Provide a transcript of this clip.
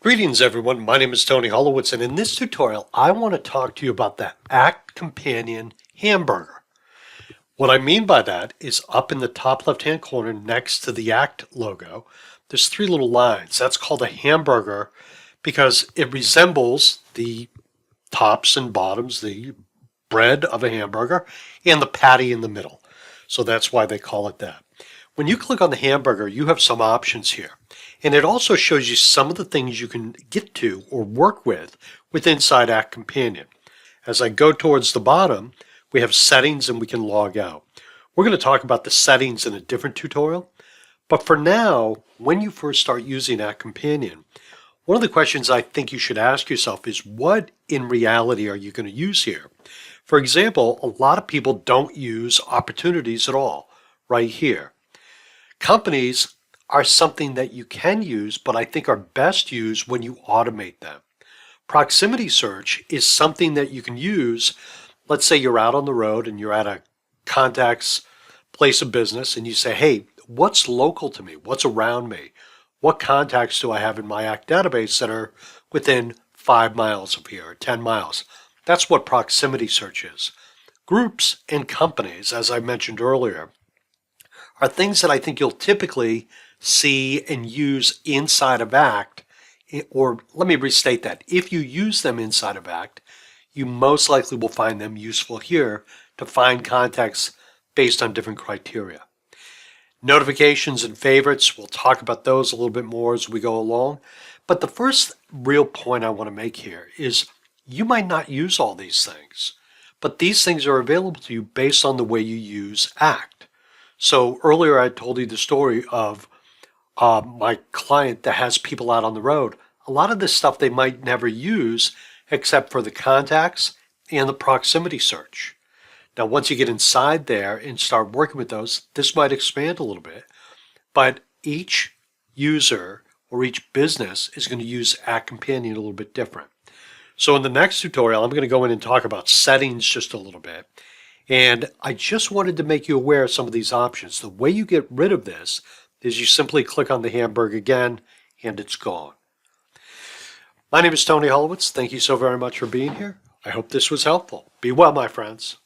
Greetings everyone, my name is Tony Holowitz, and in this tutorial I want to talk to you about the Act Companion Hamburger. What I mean by that is up in the top left hand corner next to the Act logo, there's three little lines. That's called a hamburger because it resembles the tops and bottoms, the bread of a hamburger, and the patty in the middle. So that's why they call it that. When you click on the hamburger, you have some options here. And it also shows you some of the things you can get to or work with inside Act Companion. As I go towards the bottom, we have settings and we can log out. We're going to talk about the settings in a different tutorial. But for now, when you first start using Act Companion, one of the questions I think you should ask yourself is, what in reality are you going to use here? For example, a lot of people don't use opportunities at all right here. Companies are something that you can use, but I think are best used when you automate them. Proximity search is something that you can use. Let's say you're out on the road and you're at a contact's place of business and you say, hey, what's local to me? What's around me? What contacts do I have in my Act database that are within 5 miles of here or 10 miles? That's what proximity search is. Groups and companies, as I mentioned earlier, are things that I think you'll typically see and use inside of Act, or let me restate that. If you use them inside of Act, you most likely will find them useful here to find contacts based on different criteria. Notifications and favorites, we'll talk about those a little bit more as we go along. But the first real point I want to make here is you might not use all these things, but these things are available to you based on the way you use Act. So earlier I told you the story of my client that has people out on the road. A lot of this stuff they might never use except for the contacts and the proximity search. Now, once you get inside there and start working with those, this might expand a little bit, but each user or each business is going to use Act Companion a little bit different. So in the next tutorial, I'm going to go in and talk about settings just a little bit. And I just wanted to make you aware of some of these options. The way you get rid of this is you simply click on the hamburger again and it's gone. My name is Tony Holowitz. Thank you so very much for being here. I hope this was helpful. Be well, my friends.